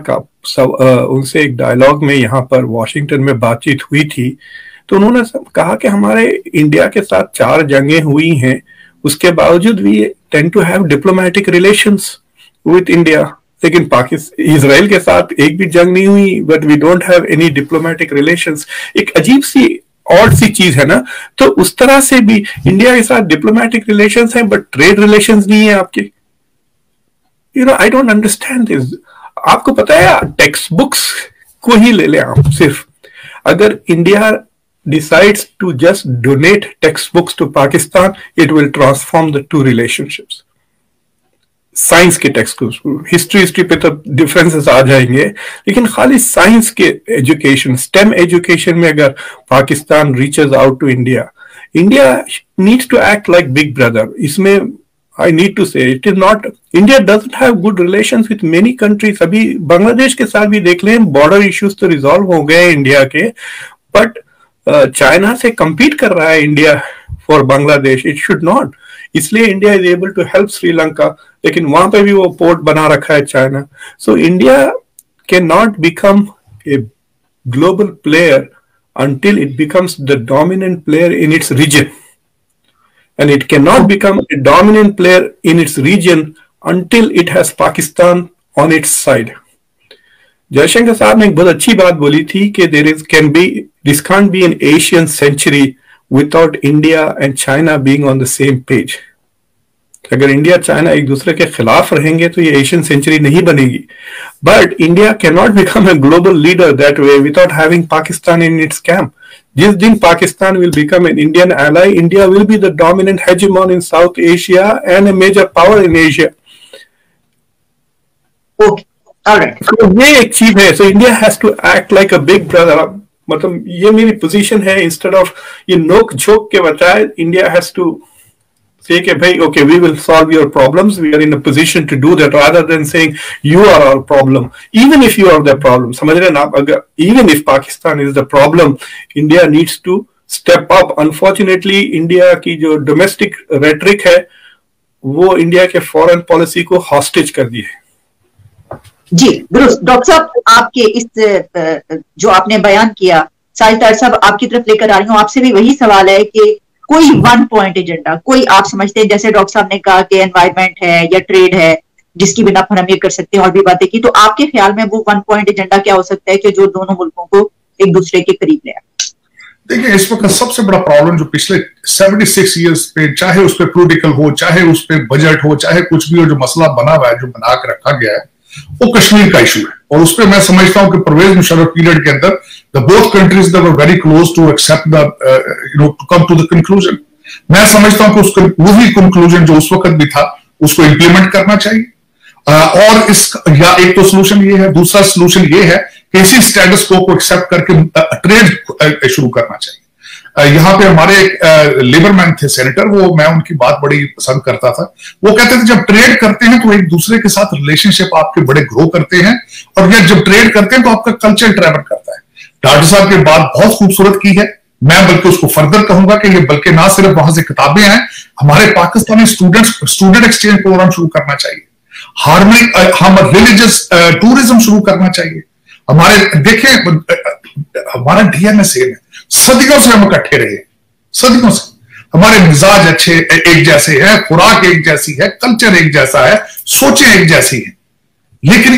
उनसे एक डायलॉग में यहाँ पर वॉशिंगटन में बातचीत हुई थी, तो उन्होंने कहा कि हमारे इंडिया के साथ 4 जंगें हुई हैं, उसके बावजूद we tend to have diplomatic relations with India. लेकिन पाकिस्तान, इजराइल के साथ एक भी जंग नहीं हुई, but we don't have any diplomatic relations. एक अजीब सी और सी चीज है ना। तो उस तरह से भी इंडिया के साथ डिप्लोमेटिक रिलेशंस हैं बट ट्रेड रिलेशंस नहीं है आपके। I don't understand this. आपको पता है, टेक्स्ट बुक्स को ही ले लें आप, सिर्फ अगर India decides to just donate textbooks to Pakistan, it will transform the two relationships. Science के टेक्स्ट, हिस्ट्री पे तो डिफरेंसेस आ जाएंगे, लेकिन खाली साइंस के एजुकेशन, स्टेम एजुकेशन में अगर Pakistan reaches out to India, India needs to act like big brother. इसमें I need to say it is not, India doesn't have good relations with many countries. अभी बांग्लादेश के साथ भी देख लें, बॉर्डर इश्यूज तो रिजॉल्व हो गए इंडिया के, बट चाइना से compete कर रहा है India for Bangladesh. It should not. इसलिए India is able to help Sri, लेकिन वहां पे भी वो पोर्ट बना रखा है China. So India can not become a global player until it becomes the dominant player in its region. And it cannot become a dominant player in its region until it has Pakistan on its side. Jaishankar साहब ने एक बहुत अच्छी बात बोली थी कि this can't be an Asian century without India and China being on the same page. अगर इंडिया चाइना एक दूसरे के खिलाफ रहेंगे तो ये एशियन सेंचुरी नहीं बनेगी। But India can not become a global leader that way without having Pakistan in its camp. जिस दिन Pakistan will become an Indian ally, India will be the dominant hegemon in South Asia and a major power in Asia. तो ये एक चीज है। So India has to act like a big brother. मतलब ये मेरी पोजीशन है। इंस्टेड ऑफ ये नोक झोंक के बजाय इंडिया हैज टू say कि भाई okay, we will solve your problems, we are in a position to do that, rather than saying you are our problem, even if you are the problem. समझ रहे हैं ना आप? अगर even if Pakistan is the problem, India needs to step up. Unfortunately, India की जो domestic rhetoric है वो इंडिया के foreign policy को hostage कर दी है। जी दुरुस्त। डॉक्टर साहब, आपके इस जो आपने बयान किया साजिद साहब आपकी तरफ लेकर आ रही हूँ, आपसे भी वही सवाल है कि कोई वन पॉइंट एजेंडा, कोई आप समझते हैं, जैसे डॉक्टर साहब ने कहा कि एनवायरमेंट है या ट्रेड है जिसकी बिना पर हम ये कर सकते हैं और भी बातें की, तो आपके ख्याल में वो वन पॉइंट एजेंडा क्या हो सकता है कि जो दोनों मुल्कों को एक दूसरे के करीब ले आए? देखिए, इस वक्त सबसे बड़ा प्रॉब्लम जो पिछले 76 ईयर्स पे, चाहे उस पे पॉलिटिकल हो, चाहे उस पे बजट हो, चाहे कुछ भी हो, जो मसला बना हुआ है, जो बना के रखा गया है, वो कश्मीर का इशू है। और उस पर मैं समझता हूं कि परवेज मुशर्रफ पीरियड के अंदर the both countries that were very close to accept the to come to the conclusion. मैं समझता हूं कि वही कंक्लूजन जो उस वक्त भी था उसको इंप्लीमेंट करना चाहिए। और इस या एक तो सोल्यूशन ये है, दूसरा सोल्यूशन ये है कि इसी स्टेटस को एक्सेप्ट करके ट्रेड शुरू करना चाहिए। यहाँ पे हमारे एक लेबर मैन थे सेनेटर, वो मैं उनकी बात बड़ी पसंद करता था। वो कहते थे जब ट्रेड करते हैं तो एक दूसरे के साथ रिलेशनशिप आपके बड़े ग्रो करते हैं, और जब ट्रेड करते हैं तो आपका कल्चर ट्रैवल करता है। डॉक्टर साहब की बात बहुत खूबसूरत की है, मैं बल्कि उसको फर्दर कहूंगा कि ये बल्कि ना सिर्फ वहां से किताबें हैं, हमारे पाकिस्तानी स्टूडेंट एक्सचेंज प्रोग्राम शुरू करना चाहिए, हम रिलीजियस टूरिज्म शुरू करना चाहिए। हमारे देखें, हमारा डीएनए सेम है, सदियों से हम इकट्ठे रहे, सदियों से हमारे मिजाज अच्छे एक जैसे हैं, खुराक एक जैसी है, कल्चर एक जैसा है, सोचें एक जैसी है। लेकिन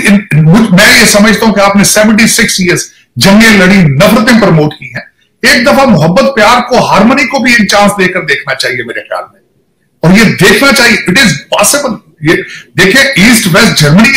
मैं ये समझता हूं कि आपने 76 ईयर्स जंगें लड़ी, नफरतें प्रमोट की हैं। एक दफा मोहब्बत प्यार को, हार्मनी को भी एक चांस देकर देखना चाहिए मेरे ख्याल में, और ये देखना चाहिए, इट इज पॉसिबल। ये देखिए, ईस्ट वेस्ट जर्मनी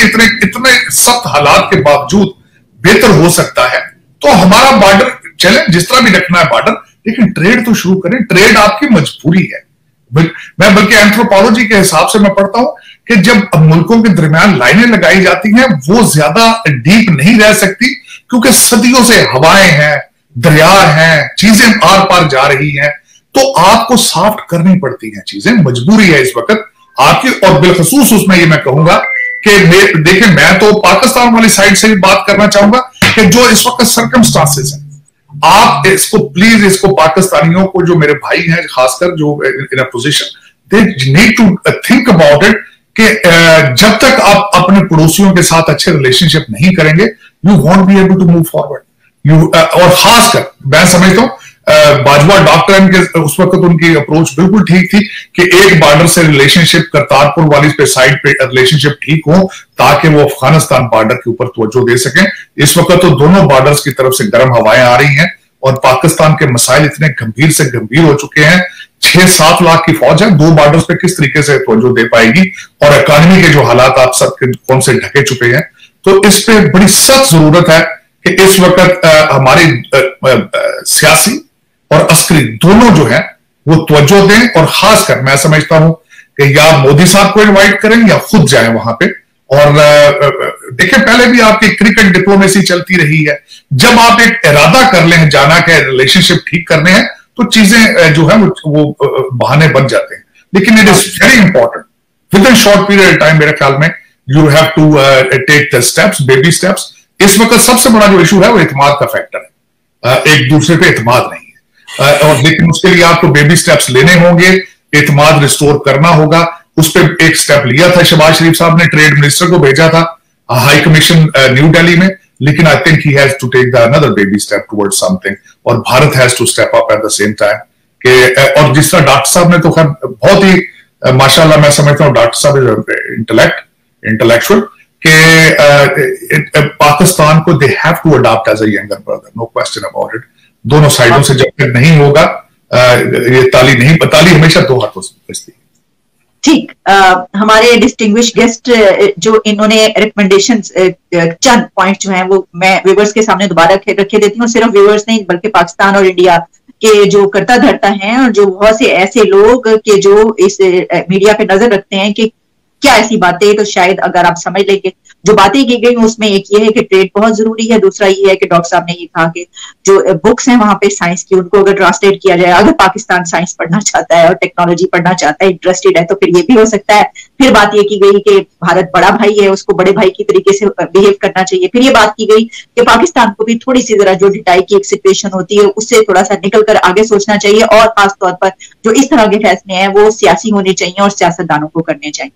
इतने सख्त हालात के बावजूद बेहतर हो सकता है, तो हमारा बॉर्डर चले जिस तरह भी रखना है बॉर्डर, लेकिन ट्रेड तो शुरू करें। ट्रेड आपकी मजबूरी है। मैं बल्कि एंथ्रोपोलॉजी के हिसाब से मैं पढ़ता हूं कि जब मुल्कों के दरमियान लाइनें लगाई जाती हैं वो ज्यादा डीप नहीं रह सकती, क्योंकि सदियों से हवाएं हैं, दरिया हैं, चीजें आर पार जा रही हैं, तो आपको सॉफ्ट करनी पड़ती हैं चीजें, मजबूरी है इस वक्त आपकी। और बिलखसूस उसमें ये मैं कहूंगा कि देखिए, मैं तो पाकिस्तान वाली साइड से भी बात करना चाहूंगा कि जो इस वक्त सर्कमस्टांसेस हैं, आप इसको प्लीज, इसको पाकिस्तानियों को, जो मेरे भाई हैं खासकर जो in a position, they need to think about it कि जब तक आप अपने पड़ोसियों के साथ अच्छे रिलेशनशिप नहीं करेंगे, you won't be able to move forward. और खासकर मैं समझता हूं बाजवा डॉक्टर के उस वक्त उनकी अप्रोच बिल्कुल ठीक थी कि एक बॉर्डर से रिलेशनशिप, करतारपुर वाली पे साइड पे रिलेशनशिप ठीक हो, ताकि वो अफगानिस्तान बॉर्डर के ऊपर तवज्जो दे सकें। इस वक्त तो दोनों बॉर्डर्स की तरफ से गर्म हवाएं आ रही हैं, और पाकिस्तान के मसाइल इतने गंभीर से गंभीर हो चुके हैं। 6-7 लाख की फौज है, 2 बॉर्डर्स पे किस तरीके से तवज्जो दे पाएगी, और इकॉनमी के जो हालात आप सबके कौन से ढके चुके हैं, तो इस पे बड़ी सख्त जरूरत है कि इस वक्त हमारी सियासी और अस्करी दोनों जो है वो तवज्जो दें। और खासकर मैं समझता हूं कि या मोदी साहब को इनवाइट करें या खुद जाएं वहां पे। और देखिए, पहले भी आपकी क्रिकेट डिप्लोमेसी चलती रही है, जब आप एक इरादा कर लें जाना के रिलेशनशिप ठीक करने हैं, तो चीजें जो है वो बहाने बन जाते हैं। लेकिन it is very important within short period time, मेरे ख्याल में you have to take the steps, baby steps. इस वक्त सबसे बड़ा जो इशू है वो एतमाद का फैक्टर है, एक दूसरे पे एतमाद नहीं है, और लेकिन उसके लिए आपको बेबी स्टेप्स लेने होंगे, एतमाद रिस्टोर करना होगा। उस पर एक स्टेप लिया था शहबाज शरीफ साहब ने, ट्रेड मिनिस्टर को भेजा था हाई कमीशन न्यू दिल्ली में, लेकिन I think he has to take the another baby step towards something, और Bharat has to step up at the same time के। और जिस तरह डॉक्टर साहब ने तो खैर बहुत ही माशाल्लाह, मैं समझता हूँ डॉक्टर साहब इंटेलेक्चुअल के पाकिस्तान को they have to adopt as a younger brother, no question about it. दोनों साइडों से जब तक नहीं होगा, ये ताली हमेशा 2 हाथों से बजती है। ठीक, हमारे डिस्टिंग्विश गेस्ट जो इन्होंने रिकमेंडेशंस, चंद पॉइंट जो हैं वो मैं व्यूअर्स के सामने दोबारा रखे देती हूँ। सिर्फ व्यूअर्स नहीं बल्कि पाकिस्तान और इंडिया के जो करता धरता हैं, और जो बहुत से ऐसे लोग के जो इस मीडिया पे नजर रखते हैं कि क्या ऐसी बातें, तो शायद अगर आप समझ लेंगे जो बातें की गई उसमें एक ये है कि ट्रेड बहुत जरूरी है, दूसरा ये है कि डॉक्टर साहब ने ये कहा कि जो बुक्स हैं वहां पे साइंस की, उनको अगर ट्रांसलेट किया जाए, अगर पाकिस्तान साइंस पढ़ना चाहता है और टेक्नोलॉजी पढ़ना चाहता है, इंटरेस्टेड है, तो फिर ये भी हो सकता है। फिर बात ये की गई कि भारत बड़ा भाई है, उसको बड़े भाई की तरीके से बिहेव करना चाहिए। फिर ये बात की गई कि पाकिस्तान को भी थोड़ी सी जरा जो डिटाई की एक सिचुएशन होती है उससे थोड़ा सा निकल कर आगे सोचना चाहिए, और खासतौर पर जो इस तरह के फैसले हैं वो सियासी होने चाहिए और सियासतदानों को करने चाहिए।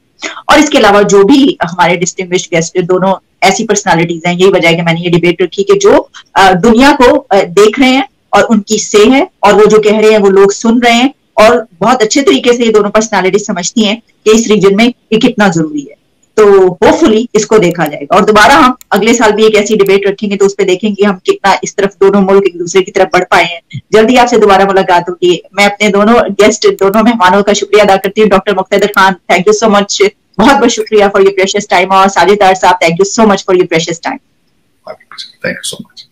और इसके अलावा जो भी हमारे डिस्टिंग्विश्ड गेस्ट दोनों ऐसी पर्सनालिटीज हैं, यही वजह है कि मैंने ये डिबेट रखी कि जो दुनिया को देख रहे हैं और उनकी से है, और वो जो कह रहे हैं वो लोग सुन रहे हैं, और बहुत अच्छे तरीके से ये दोनों पर्सनालिटी समझती हैं कि इस रीजन में ये कितना जरूरी है। तो होपफुली इसको देखा जाएगा, और दोबारा हम अगले साल भी एक ऐसी डिबेट रखेंगे तो उस पर देखेंगे हम कितना इस तरफ दोनों मुल्क एक दूसरे की तरफ बढ़ पाए हैं। जल्दी आपसे दोबारा मुलाकात होगी। मैं अपने दोनों गेस्ट, दोनों मेहमानों का शुक्रिया अदा करती हूँ। Doctor Muqtedar Khan, thank you so much, बहुत बहुत शुक्रिया फॉर योर प्रेशियस टाइम, और साजिद तार साहब, thank you so much for your precious time. Thank you so much.